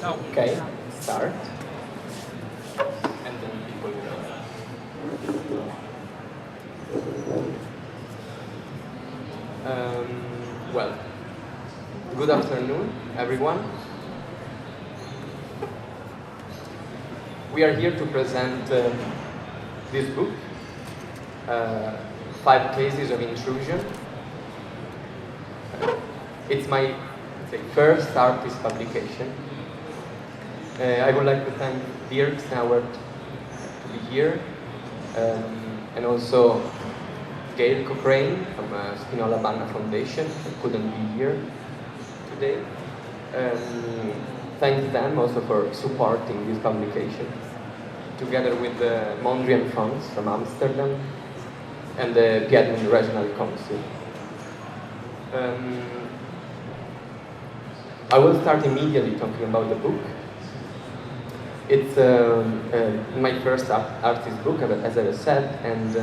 Okay, start. And then people will. Well, good afternoon, everyone. We are here to present this book, 5 Cases of Intrusion. It's my, let's say, first artist publication. I would like to thank Dirk Snauert to be here, and also Gail Cochrane from Spinola Foundation, who couldn't be here today. Thank them also for supporting this publication, together with the Mondriaan funds from Amsterdam and the Piedmont Regional Council. I will start immediately talking about the book. It's my first artist book, as I said, and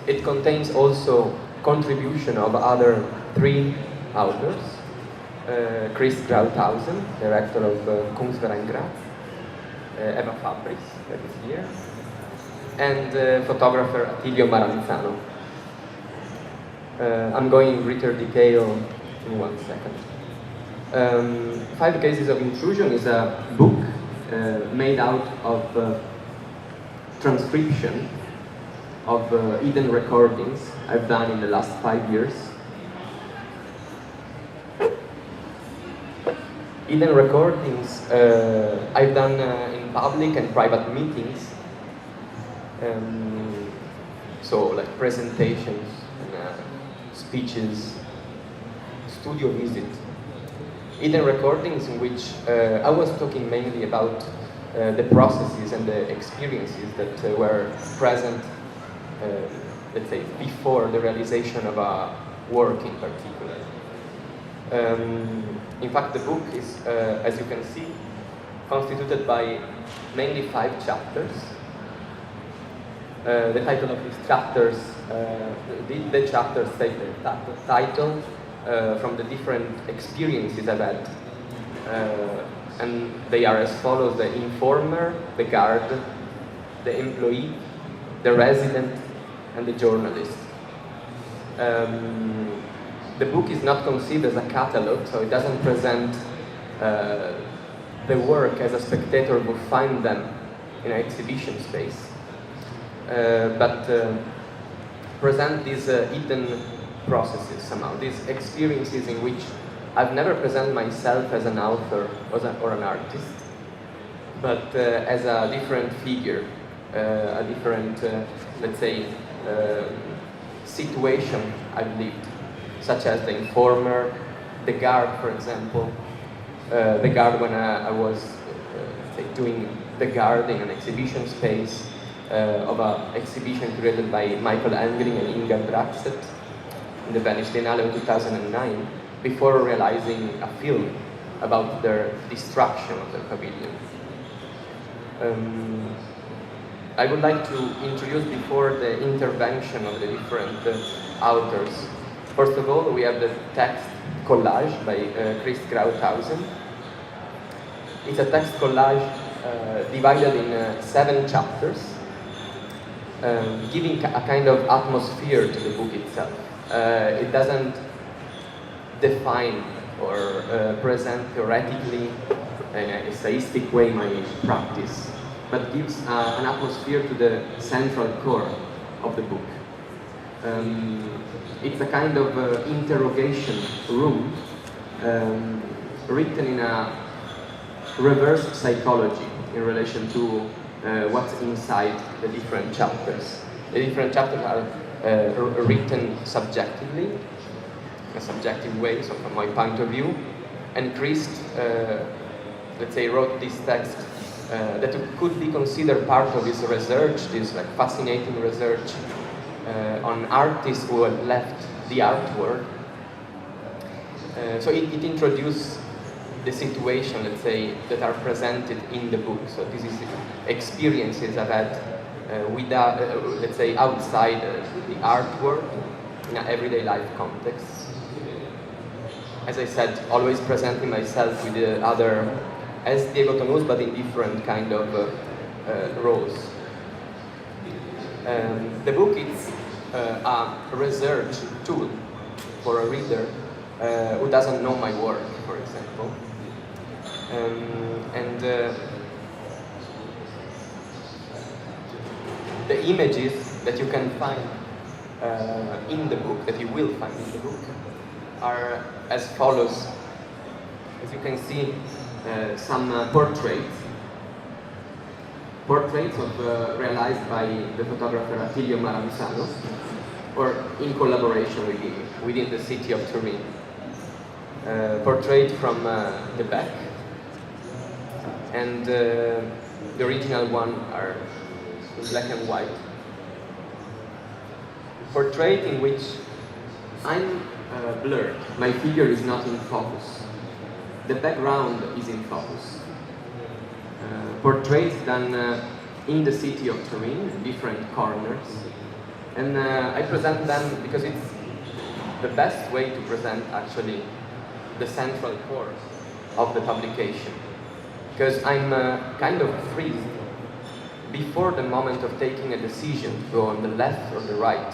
it contains also contribution of other 3 authors. Chris Grauthausen, director of Kunstverein Graz, Eva Fabris, that is here, and photographer Attilio Maranzano. I'm going in greater detail in 1 second. 5 Cases of Intrusion is a book made out of transcription of hidden recordings I've done in the last 5 years. Hidden recordings I've done in public and private meetings, so like presentations, and, speeches, studio visits. Hidden recordings in which I was talking mainly about the processes and the experiences that were present, let's say, before the realization of a work in particular. In fact, the book is, as you can see, constituted by mainly 5 chapters. The title of these chapters, the chapters take the title from the different experiences I've had. And they are as follows: the informer, the guard, the employee, the resident, and the journalist. The book is not conceived as a catalog, so it doesn't present the work as a spectator would find them in an exhibition space, but present these hidden processes somehow, these experiences in which I've never presented myself as an author or an artist, but as a different figure, a different, let's say, situation I've lived, such as the informer, the guard, for example. The guard when I was say, doing the guard in an exhibition space of an exhibition created by Michael Engring and Inga Braxet in the Venice Biennale in 2009, before realizing a film about their destruction of their pavilion. I would like to introduce before the intervention of the different authors. First of all, we have the text collage by Chris Grauthausen. It's a text collage divided in 7 chapters, giving a kind of atmosphere to the book itself. It doesn't define or present theoretically in a essayistic way my practice, but gives an atmosphere to the central core of the book. It's a kind of interrogation room written in a reverse psychology in relation to what's inside the different chapters. The different chapters are written subjectively, in a subjective way, so from my point of view, and Chris, let's say, wrote this text that could be considered part of his research, this like fascinating research on artists who had left the art world. So it introduced the situation, let's say, that are presented in the book. So this is experiences I've had without, let's say, outside the art world, in an everyday life context. as I said, always presenting myself with the other, as Diego Tonus, but in different kind of roles. The book is a research tool for a reader who doesn't know my work, for example. The images that you can find in the book, that you will find in the book, are as follows. As you can see, some portraits of, realized by the photographer Attilio Maravisano, or in collaboration with him, within the city of Turin. Portrait from the back, and the original one are in black and white. Portrait in which I'm blurred, my figure is not in focus. The background is in focus. Portraits done in the city of Turin, different corners. And I present them because it's the best way to present actually the central core of the publication. Because I'm kind of freezed before the moment of taking a decision to go on the left or the right.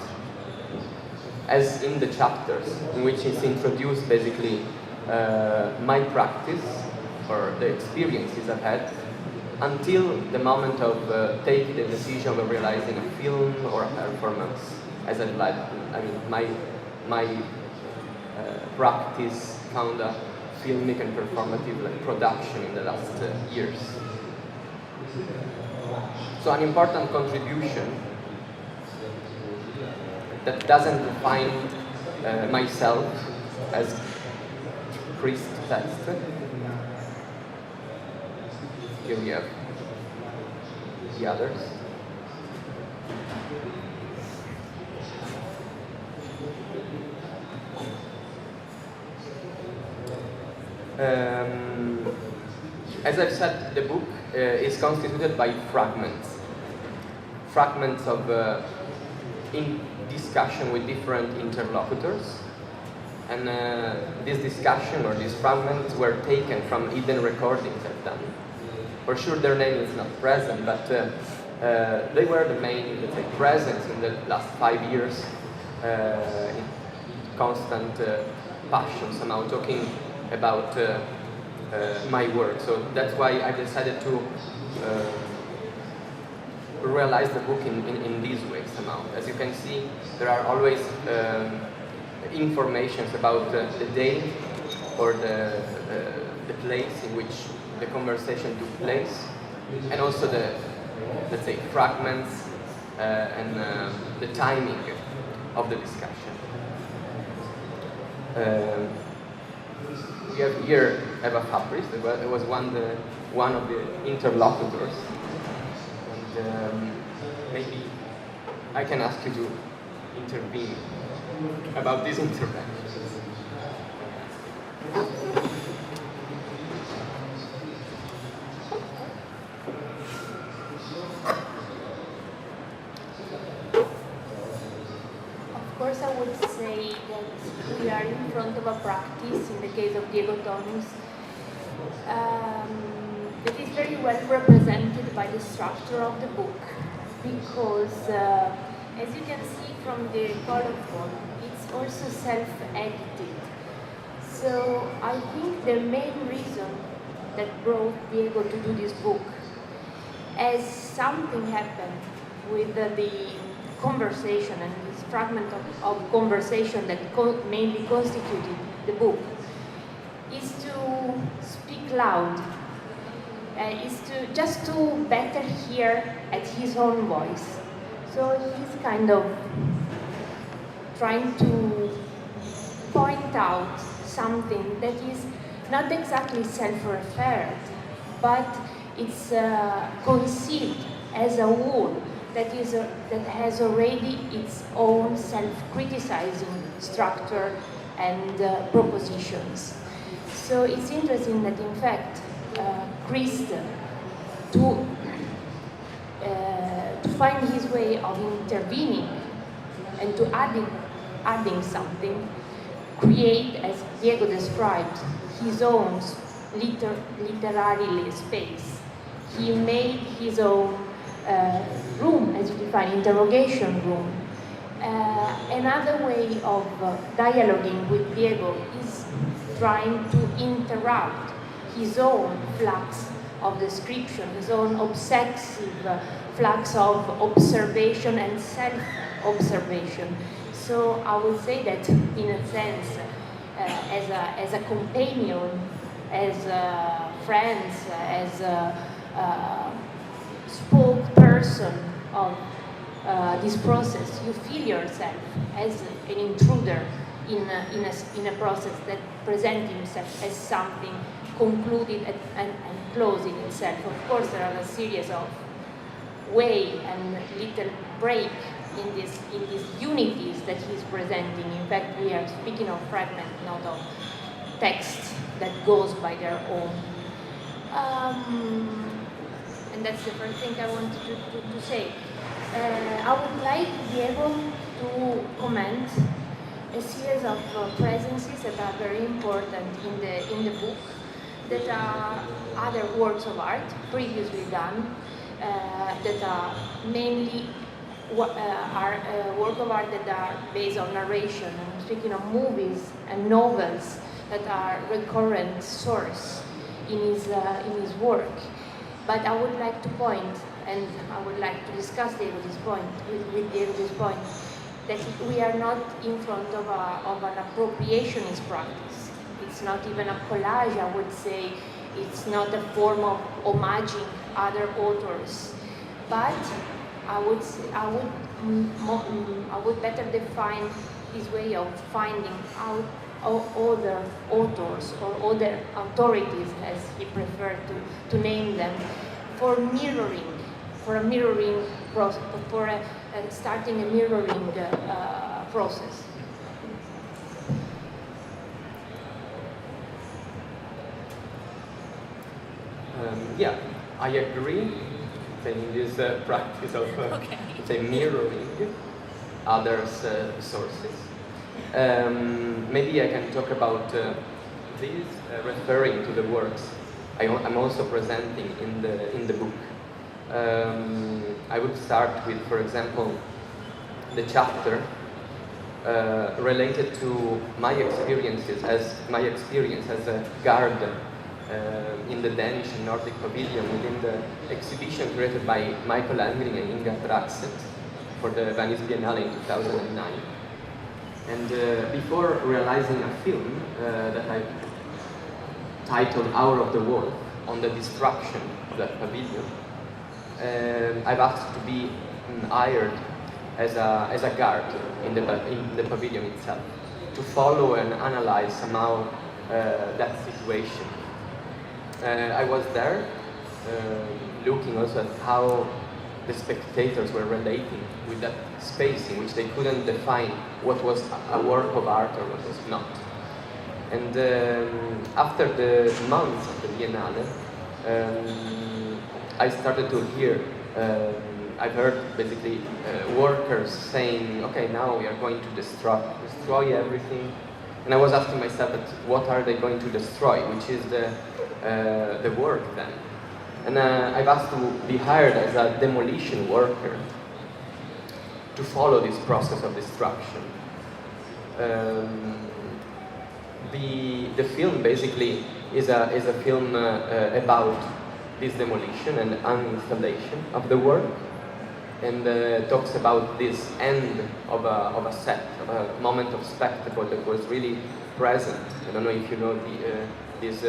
As in the chapters, in which it's introduced basically my practice or the experiences I've had until the moment of taking the decision of realizing a film or a performance. As I've like, I mean, my practice found a filmic and performative production in the last years. So an important contribution that doesn't define myself as priest text. Here we have the others. As I've said, the book is constituted by fragments. Fragments of in discussion with different interlocutors. And this discussion or these fragments were taken from hidden recordings I've done. For sure their name is not present, but they were the main, let's say, presence in the last 5 years, in constant passion, somehow talking about my work. So that's why I decided to realize the book in this way somehow. As you can see, there are always informations about the day or the place in which the conversation took place, and also the, let's say, fragments and the timing of the discussion. We have here Eva Fabris, there was one of the interlocutors, and maybe I can ask you to intervene about these interventions. Of course, I would say that we are in front of a practice, in the case of Diego Tonus, that is very well represented by the structure of the book, because as you can see from the colorful, it's also self-edited. So I think the main reason that brought Diego to do this book, as something happened with the conversation and this fragment of conversation that mainly constituted the book, is to speak loud, is to just to better hear at his own voice. So he's kind of trying to point out something that is not exactly self-referred, but it's conceived as a whole that has already its own self-criticizing structure and propositions. So it's interesting that in fact Christ, to find his way of intervening and to adding something, create, as Diego described, his own literary space. He made his own room, as you define, interrogation room. Another way of dialoguing with Diego is trying to interrupt his own flux of description, his own obsessive flux of observation and self-observation. So I would say that, in a sense, as a companion, as friends, as a spokesperson of this process, you feel yourself as an intruder in a process that presents himself as something concluded and closed in itself. Of course, there are a series of way and little break in these unities that he's presenting. In fact, we are speaking of fragment, not of text that goes by their own. And that's the first thing I wanted to say. I would like Diego to comment a series of presences that are very important in the book, that are other works of art previously done, that are mainly work of art that are based on narration. I'm speaking of movies and novels that are recurrent source in his work. But I would like to point, and I would like to discuss Diego's point, with Diego's point, that we are not in front of an appropriationist practice. It's not even a collage, I would say. It's not a form of homaging other authors. But I would better define his way of finding out other authors or other authorities, as he preferred to name them, for a mirroring process, starting a mirroring process. Yeah, I agree in this practice of say mirroring others' sources. Maybe I can talk about this referring to the works I'm also presenting in the book. I would start with, for example, the chapter related to my experience as a guard in the Danish and Nordic pavilion within the exhibition created by Michael Angring and Inga Braxet for the Venice Biennale in 2009. And before realizing a film that I titled Hour of the Wolf on the destruction of that pavilion, I've asked to be hired as a guard in the pavilion itself, to follow and analyze somehow that situation. I was there looking also at how the spectators were relating with that space in which they couldn't define what was a work of art or what was not. And after the months of the Biennale, I started to hear, I've heard basically workers saying, okay, now we are going to destroy everything. And I was asking myself, but what are they going to destroy? Which is the work then? And I've asked to be hired as a demolition worker to follow this process of destruction. The film basically is a film about this demolition and uninstallation of the work, and talks about this end of a set, of a moment of spectacle that was really present. I don't know if you know this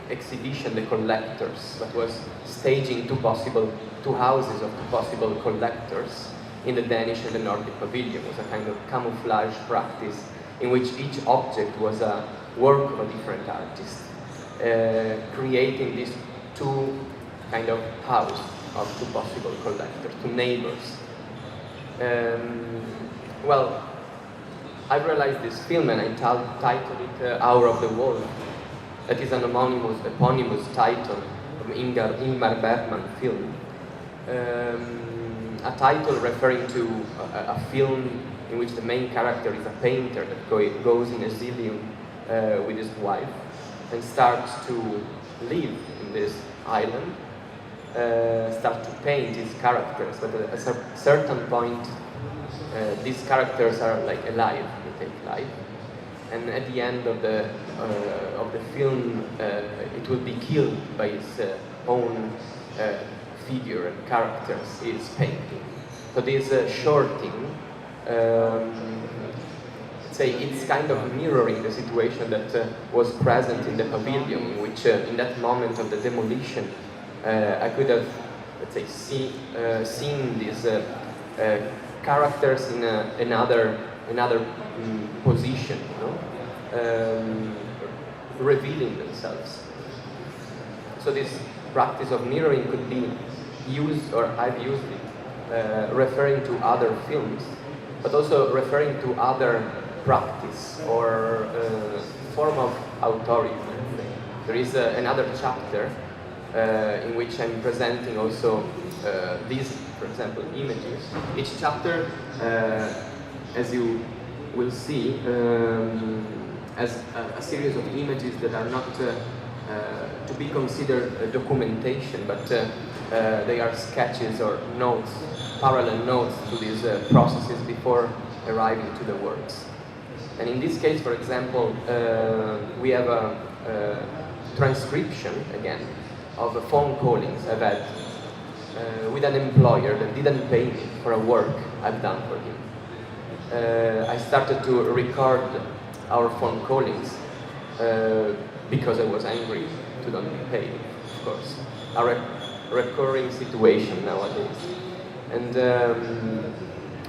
exhibition, The Collectors, that was staging two houses of two possible collectors in the Danish and the Nordic pavilion. It was a kind of camouflage practice in which each object was a work of a different artist, creating these two kind of house of two possible collectors, two neighbors. Well, I realized this film and I titled it Hour of the Wolf. That is an eponymous title of Ingmar Bergman film. A title referring to a film in which the main character is a painter that goes in exile with his wife and starts to live in this island, start to paint his characters, but at a certain point these characters are like alive, they take life, and at the end of the film it will be killed by his own figure and characters he is painting. So this shorting, say, it's kind of mirroring the situation that was present in the pavilion, in which in that moment of the demolition I could have, let's say, seen these characters in another position, you know, revealing themselves. So this practice of mirroring could be used, or I've used it, referring to other films, but also referring to other practice or form of authority. There is another chapter in which I'm presenting also these, for example, images. Each chapter, as you will see, has a series of images that are not to be considered documentation, but they are sketches or notes, parallel notes to these processes before arriving to the works. And in this case, for example, we have a transcription, again, of phone callings I've had with an employer that didn't pay me for a work I've done for him. I started to record our phone callings because I was angry to not be paid, of course. A recurring situation nowadays. And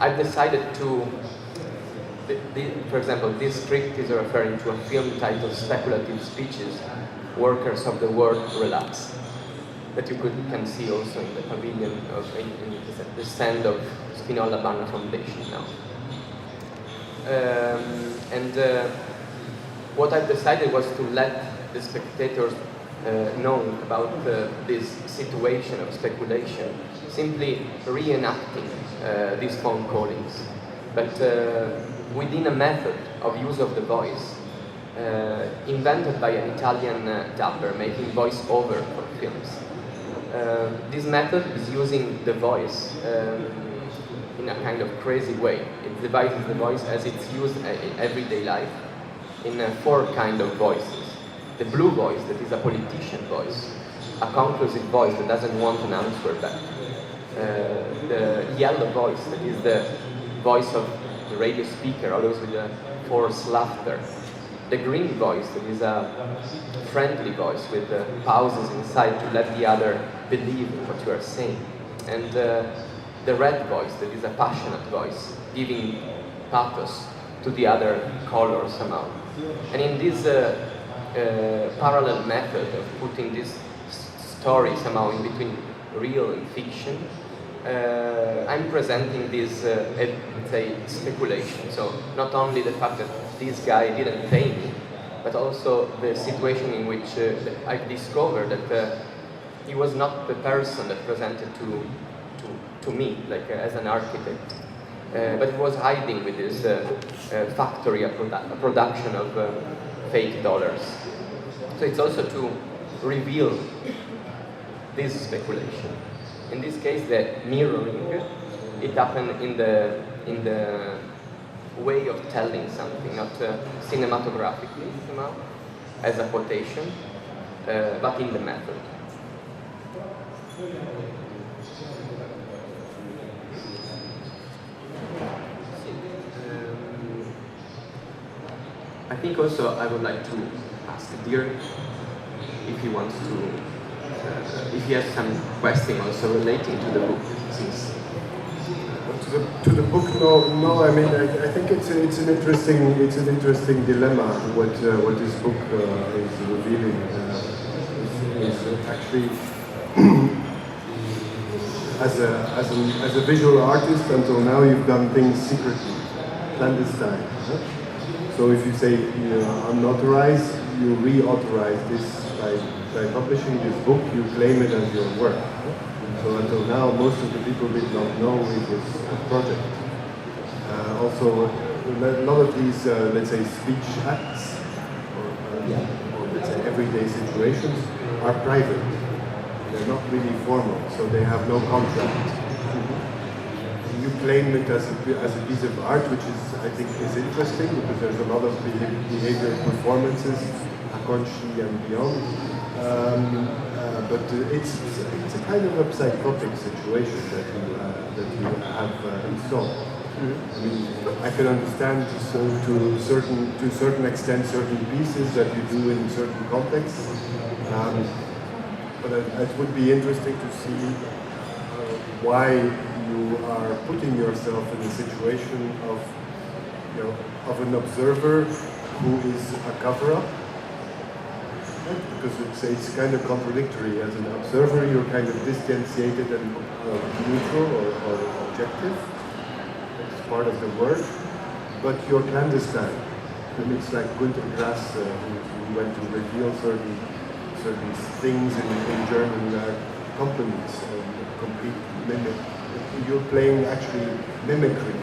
I've decided to, for example, this script is referring to a film titled Speculative Speeches, Workers of the World Relax, that you can see also in the pavilion in the stand of Spinola Banner Foundation now. What I've decided was to let the spectators know about this situation of speculation, simply reenacting these phone callings, but within a method of use of the voice invented by an Italian dubber making voice-over for films. This method is using the voice in a kind of crazy way. It devises the voice as it's used in everyday life in four kinds of voices. The blue voice, that is a politician voice, a conclusive voice that doesn't want an answer back. The yellow voice, that is the voice of the radio speaker, always with a forced laughter. The green voice, that is a friendly voice with pauses inside to let the other believe in what you are saying. And the red voice, that is a passionate voice, giving pathos to the other color somehow. And in this parallel method of putting this story somehow in between real and fiction, I'm presenting this, let's say, speculation. So not only the fact that this guy didn't pay me, but also the situation in which I discovered that he was not the person that presented to me, like as an architect, but he was hiding with this factory, a production of fake dollars. So it's also to reveal this speculation. In this case, the mirroring, it happened in the way of telling something, not cinematographically somehow, as a quotation, but in the method. I think also I would like to ask Dirk if he wants to, if he has some question also relating to the book, since to the book, no. I mean, I think it's an interesting dilemma. What this book is revealing is actually as a visual artist. Until now, you've done things secretly, clandestine. So if you say unauthorized, you reauthorize this by publishing this book. You claim it as your work. So until now, most of the people did not know it was a project. Also, a lot of these, let's say, speech acts, or let's say everyday situations, are private. They're not really formal, so they have no contract. You claim it as a piece of art, which is, I think, is interesting because there's a lot of behavior performances, Akonshi and beyond. But it's a kind of a psychotic situation that you have installed. I mean, I can understand to a certain extent certain pieces that you do in certain contexts, but it would be interesting to see why you are putting yourself in a situation of, of an observer who is a cover-up. Because it's kind of contradictory. As an observer, you're kind of distanciated and neutral or objective. It's part of the work, but you're clandestine. And it's like Günter Grass, who went to reveal certain things in German compliments, complete mimic. You're playing actually mimicry.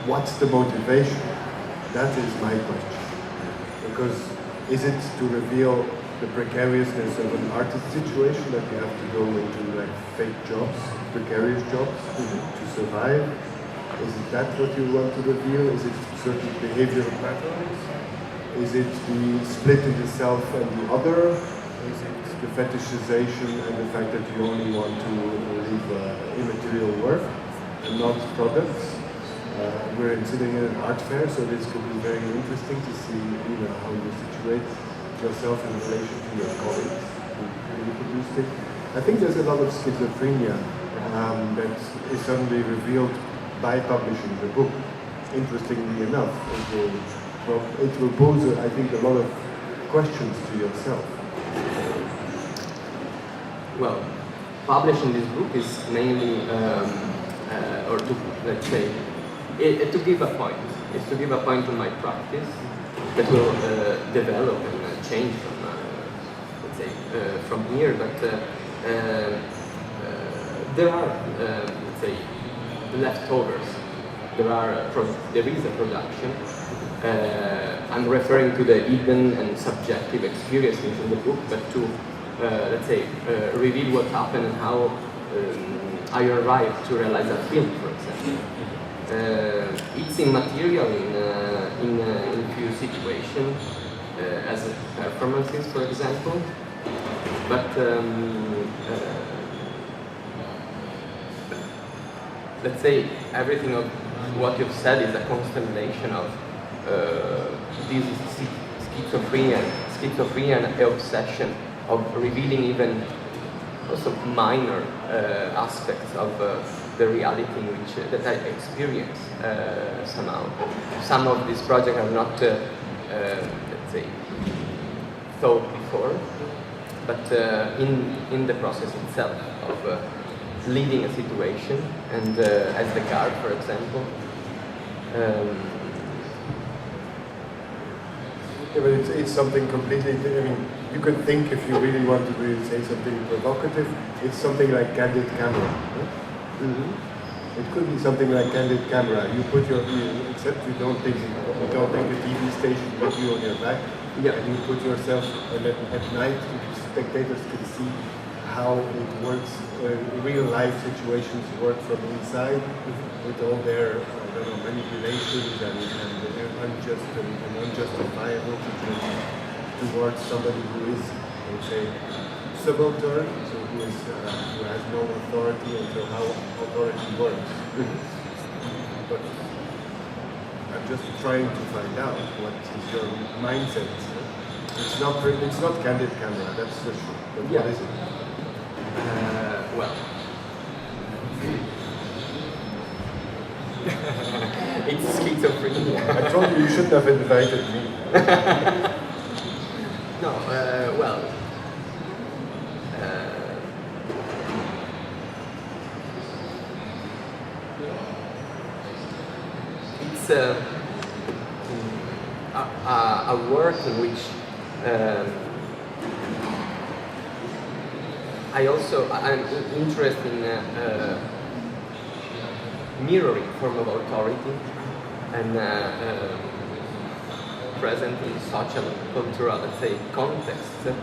What's the motivation? That is my question. Because is it to reveal the precariousness of an artist situation that you have to go into like fake jobs, precarious jobs to survive? Is it that what you want to reveal? Is it certain behavioral patterns? Is it the split in the self and the other? Is it the fetishization and the fact that you only want to leave immaterial work and not products? We're sitting in an art fair, so this could be very interesting to see, how you situate yourself in relation to your colleagues who produced it. I think there's a lot of schizophrenia that is suddenly revealed by publishing the book. Interestingly enough, it will pose, I think, a lot of questions to yourself. Well, publishing this book is mainly, or to, let's say, to give a point. It's to give a point on my practice that will develop and change from, let's say, from here. But there are, let's say, leftovers. There is a production. I'm referring to the hidden and subjective experiences in the book, but to, let's say, reveal what happened and how I arrived to realize a film, for example. It's immaterial in few situations, as performances, for example, but let's say everything of what you've said is a constellation of this schizophrenia and obsession of revealing even also minor aspects of the reality in which that I experience somehow. Some of these projects are not, let's say, thought before, but in the process itself of leading a situation, and as the guard, for example. Yeah, but it's something completely. I mean, you could think if you really want to really say something provocative, it's something like candid camera. Huh? Mm-hmm. It could be something like candid camera. You put except you don't take a TV station with you on your back, and you put yourself at night. Spectators can see how it works. Real life situations work from inside with all their manipulations and unjustifiable situations towards somebody who is, I would say, subaltern, so who has no authority until how authority works. But I'm just trying to find out what is your mindset. It's not candid camera, that's for sure. But what is it? Well, it's schizophrenia. I told you shouldn't have invited me. No, well, it's a work in which I'm interested in mirroring form of authority and present in social, cultural, let's say, context to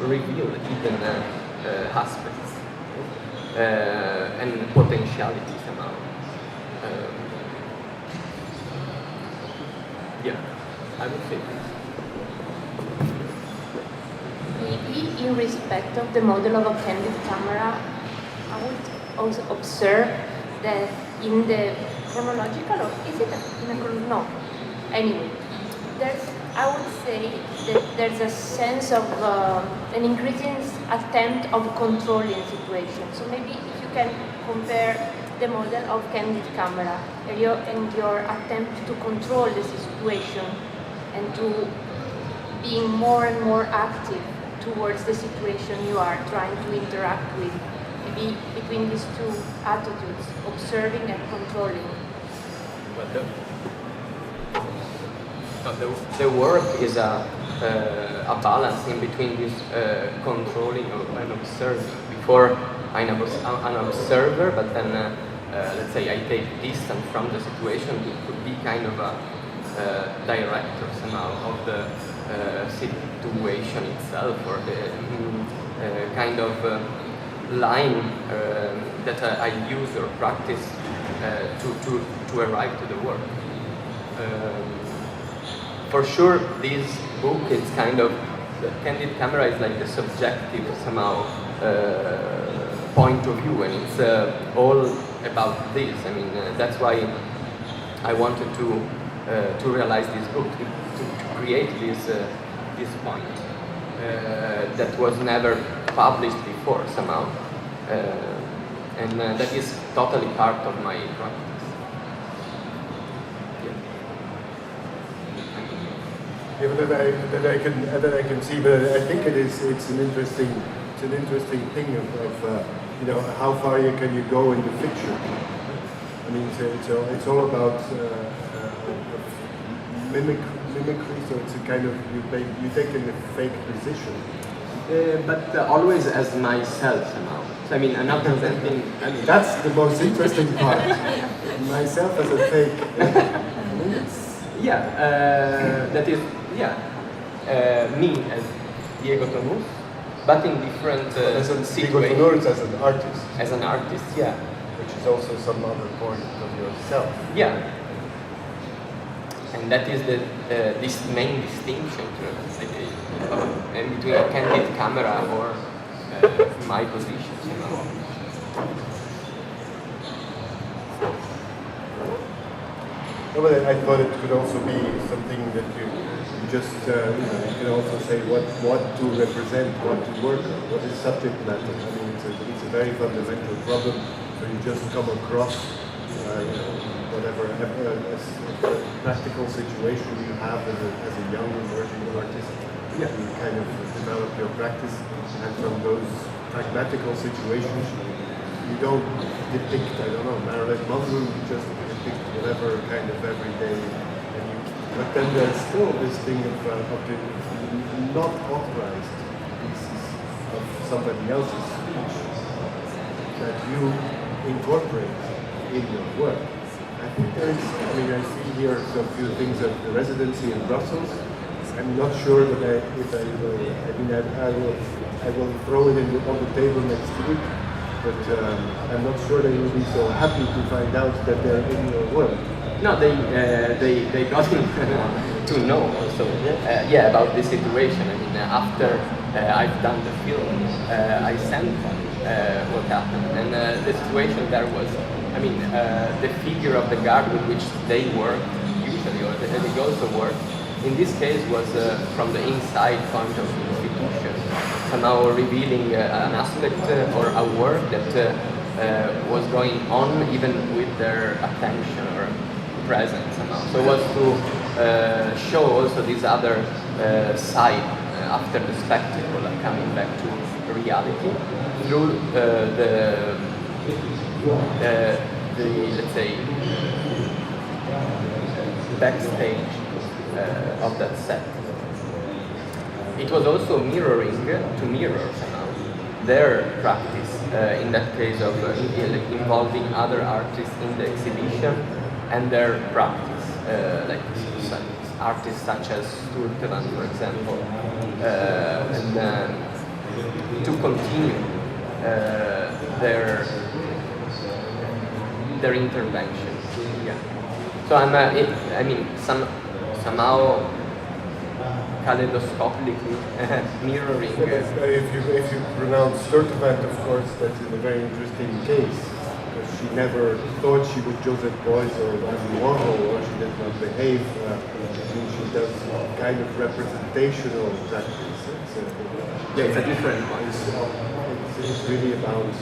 reveal hidden aspects and potentiality somehow. Yeah, I would say this. Maybe in respect of the model of a candid camera, I would also observe that in the chronological, or is it in a no? Anyway, I would say that there's a sense of an increasing attempt of controlling situations. So maybe if you can compare the model of candid camera and your attempt to control the situation and to being more and more active towards the situation you are trying to interact with. Maybe between these two attitudes, observing and controlling. Well, the work is a balance in between this controlling and observing. Before I'm an observer, but then let's say I take distance from the situation to be kind of a director somehow of the situation itself, or the kind of line that I use or practice to arrive to the work. For sure, this book is kind of, the candid camera is like the subjective somehow point of view, and it's all about this. I mean, that's why I wanted to realize this book, to create this point that was never published before somehow, and that is totally part of my practice. Yeah, but that I can see, but I think it's an interesting thing of you know, how far can you go in the fiction. I mean, it's all about mimicry, so it's a kind of, you take in a fake position. But always as myself somehow. So I mean, I'm not presenting. I mean, that's the most interesting part. Myself as a fake. That is, me as Diego Tonus, but in different situations. Diego Tonus as an artist. As an artist, yeah. Which is also some other point of yourself. Yeah. And that is this main distinction in between a candid camera or my position. You know. No, but I thought it could also be something that you just, you can also say what to represent, what to work on, what is subject matter. I mean, it's a very fundamental problem. So you just come across, whatever practical situation you have as a young emerging artist. Yeah. You kind of develop your practice, and from those pragmatical situations, you don't depict, I don't know, Marilyn Monroe, you just depict whatever kind of everyday, but then there's still this thing of the not authorized pieces of somebody else's speech that you incorporate in your work. I think there is, I mean, I see here some few things of the residency in Brussels. I'm not sure that I will throw it on the table next week, but I'm not sure they will be so happy to find out that they're in your work. No, they got to know also about the situation. I mean, after I've done the film, I sent them what happened, and the situation there was, I mean, the figure of the guard with which they work usually, or they also work, in this case was from the inside point of the institution, somehow revealing an aspect or a work that was going on even with their attention or presence somehow. So it was to show also this other side after the spectacle, coming back to reality through the let's say backstage of that set. It was also mirroring, to mirror somehow their practice in that case of involving other artists in the exhibition and their practice, like artists such as Sturtevant, for example, and then to continue their intervention. Yeah. So I mean, somehow kaleidoscopically mirroring. If you pronounce Sturtevant, of course, that's a very interesting case, because she never thought she would Joseph Beuys or Andy Warhol, or she did not behave. She does kind of representational practice. It's a different one. It's really about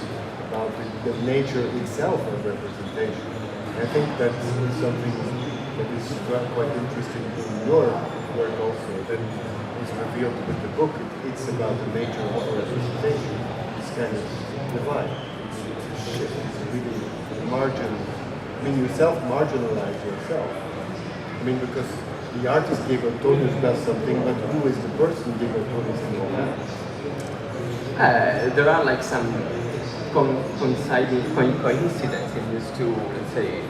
the nature itself of representation. I think that is something that is quite interesting in your work also, that is revealed with the book. It's about the nature of representation. It's kind of divide. It's a shift. It's really margin. I mean, you self-marginalize yourself. I mean, because the artist Diego Tonus does something, but who is the person Diego Tonus in your hands? There are like some coincidence in these two, let's say,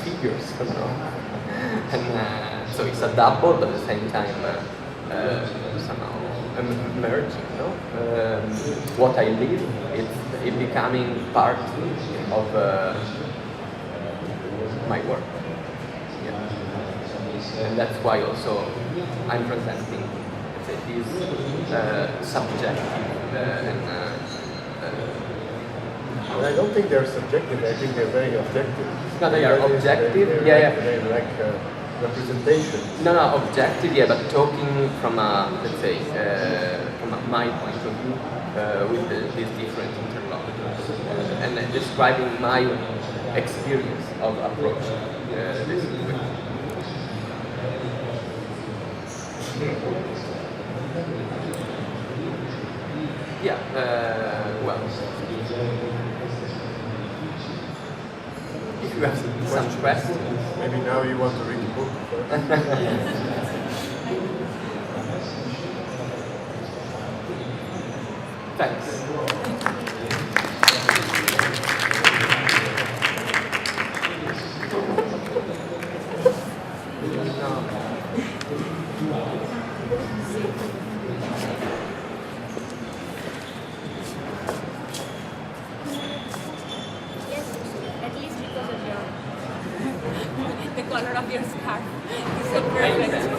figures, you know. And so it's a double, but at the same time somehow merging, you know. What I live, it's becoming part of my work. Yeah. And that's why also I'm presenting, let's say, these subjective and well, I don't think they're subjective. I think they're very objective. No, they are objective. They're like representation. No, objective. Yeah, but talking from a, let's say, my point of view with these different interlocutors and describing my experience of approaching this way. Yeah. Well. If you have some questions. Maybe now you want to read the book first. Thanks. The color of your scarf is so perfect.